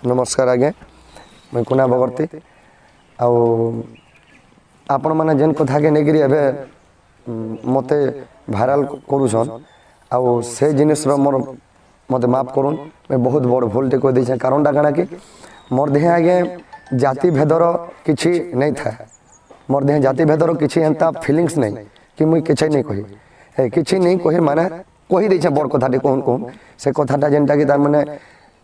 नमस्कार आज्ञा मैं कुना बगर्ती आपण मैंने जेन कथा के नहीं एबे मते भाइराल करूछन आउ से जिनिस मोर मते माफ करूँ मैं बहुत बड़ भूलटे कह दे कारण काଣା कि मोर देह आगे जाति भेदर किछि नहीं था मोर देह जाति भेदर किछि एंता फिलिंग्स नहीं कि मुई किछि नहीं कही किछि नहीं कही माने कही दे बड़ कथाटे कहून कहून से कथाटा जेनटा कि तार माने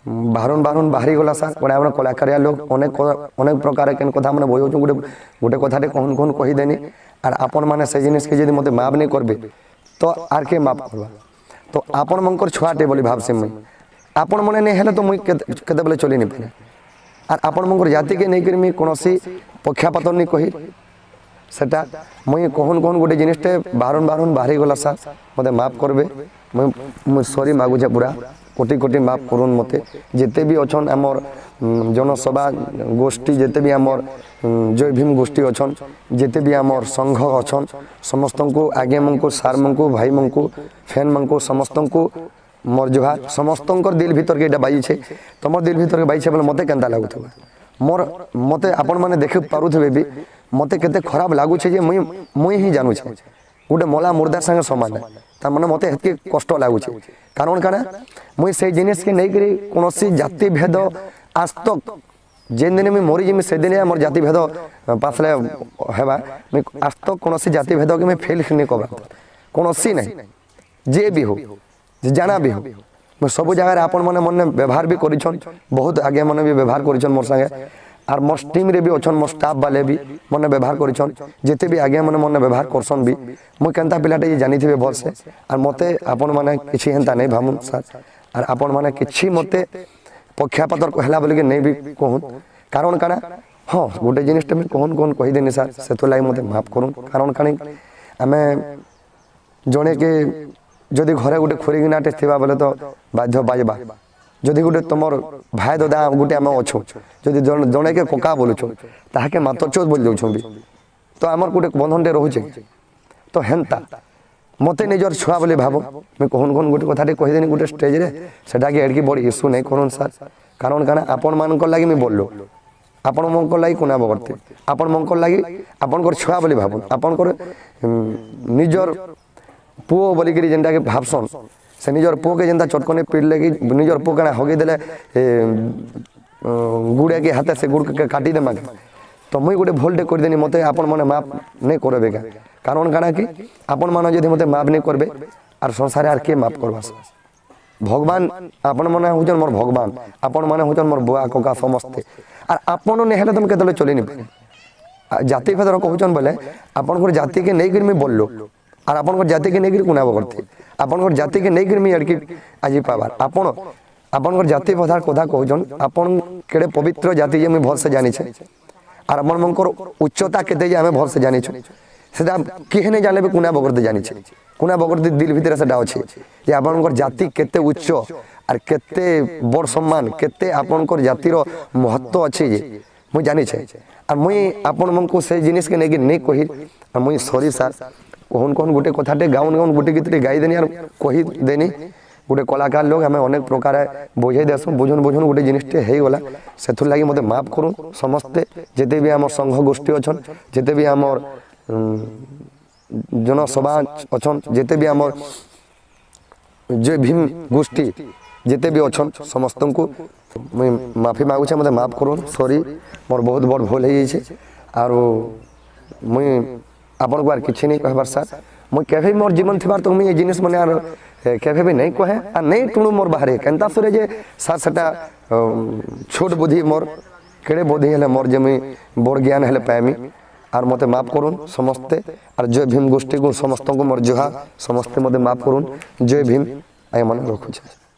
बाहरुन बाहरुन बाहरी गला सार कड़ा हम कलाकारिया लोग अनेक अनेक प्रकार के कथा मैंने बजाऊँ गोटे गोटे कथाटे कहून कहून कहीदेनी आर आपण मैंने से जिनिस के जब मत माफ नहीं करबे तो आर के माफ करवा तो आपण मंकर छुआटे बोली भावसे मुई आपण मने नहीं हेले तो मुई केते बेले चली नहीं पारे आर आपण मंकर जाति के नहीं करी कोनोसी पक्षापात नहीं कही सेटा मुई कहून कहून गोटे जिनिसटे बाहरुन बाहरुन बाहरी गला सार मते माफ करबे मुई सॉरी मागुछे पूरा कोटि कोटि माफ करूँ मत जिते भी अच्छन आमर जनसभा गोष्ठी जिते भी आमर जय भीम गोष्ठी अच्छन जिते भी आमर संघ अच्छन समस्त को आगे मको सार मको भाई मको फैन मको समस्त को मोर जुहार समस्त दिल भीतर के बाई छे तुम दिल भीतर के बाई छे बोले मत केन्ता लगुवा मोर मत आपण मैंने देख पारुथे भी मत के खराब लगुचे जे मुई ही जानूचे गोटे मला मुर्दा संगे समान तार मैंने मत हेतके कष्ट लगुचे कारण काना मुई से जिनिस के नहीं करी कोनोसी जाति भेद आज तक जेन दिन मैं मरी जिमी से दिन मोर जाति भेद पासले हेबा मैं आज तक कोनोसी जाति भेद के मैं फेल नहीं कबा कोनोसी नहीं जे भी हो जे जाना भी हो मैं सब जगह आपण मैंने मन व्यवहार भी करिछन बहुत आगे मैंने भी व्यवहार करिछन मोर संगे आर मोर टीम रे भी अच्छन मोर स्टाफ वाले भी मन व्यवहार करिछन जेते भी आगे मन मन व्यवहार करसन भी मुई केनता पिलाटे जानी थे भल से आर मते आपण माने किछि हेंता नहीं भामुन सर आर आपण माने किछि मते पक्षापातर कहला बोले कि नहीं भी कहून कारण काना हाँ गोटे जिनिसटे मैं कहून कहून कही देनी सर से तो लाग मते माफ करूँ कारण काणी आमे जने के जदि घरे गोटे खुरीगिनाटे थिबा बोले तो बाध्य बाजबा जदि गोटे तुमर भाई दादा गोटे आम अच्छु जदि जड़े के कका बोलुछ ताके मातरचोद बोल जाऊँ भी तो आमर गोटे बंधनटे रोचे तो हेन्ता मते निजर छुआ बोले भाव मैं कहून कहून गोटे कथाटे कहीदेनी गोटे स्टेज रे सेटा के एडकी बड़ी इश्यू नहीं करूँ सर कारण काना आपण मानक लगी मैं बोललो आपण मंक लगी कुना बगरते आपण मंक लगी आपणकर छुआ बोली भाव आपणकर निजर पुओ बोलिकी जेनटा के भावसन से निजर पुओ के जेनता चटकने पिड़ले कि निजर पुओ कणा हगी देले गुड़े के हाथ से गुड़ के काटी दे मागे तो मुई गोटे भूलटे कर देनी मते आपण माने माफ नहीं करबे का कारण काना कि आपण माने जदि मते माफ नहीं करबे आर संसार आर के माफ करबा भगवान आपण माने होजन मोर भगवान आपण माने होजन मोर बुआ कका समस्ते आर आपण ने हेले तुम केतले चली नहीं पारे जाति भेदर कहउचन बोले आपण जाति के नहीं कर मैं बोललो और आपन जाति के नहीं कुना करते आपन जाति के नहीं मैं अड़की आज पाबार आपन जाति पधार कथा कहन आपन केड़े पवित्र जाति जे मैं भल से जानी छे और अपन मंकर उच्चता केते जे हमें भल से जानी छे सेटा किहे नहीं जाने कुना बगरते जानी छे कुना बगरते दिल भीतर सेटा अछि जे आपन जाति केते उच्च और केते बड़ सम्मान केते आपन जातिर महत्व अछि जे मुई जानी छे और मुई आपन मन को से जिनिस के नहीं कही और मुई सॉरी सर कहून कहून गोटे कथाटे गाउन गाउन गोटे गीतटे गाई देनी और कही देनी गोटे कलाकार लोग हमें अनेक प्रकार बुझे देसुँ बुझुन बुझुन गोटे जिनिसटे हो गला से लगी मते माफ करूँ समस्ते जिते भी आम संघ गोष्ठी अच्छन जिते भी आमर जनसभा अच्छन जिते भी आमर जय भीम गोष्ठी जिते भी अच्छन समस्त को मुई माफी मागुचे मते माफ करूँ सॉरी मोर बहुत बड़ भूल हो जाइए आर मुई आपन को किसी नहीं कहबार सर मुझे केवे मोर जीवन थी तो मुझे जिनिस मैंने आर केवे भी नहीं कहे आ नहीं टुणु मोर बाहर केन्ता सुरे जे सर सेटा छोट बुद्धि मोर केड़े बुद्धि हेले मोर जे मुई बड़ ज्ञान हेले पाएमी आर मते माफ करूँ समस्ते आर जय भीम गोष्ठी को समस्त को मोर जुहा समस्ते मते माफ करूँ जय भीम आई मन रखुछे।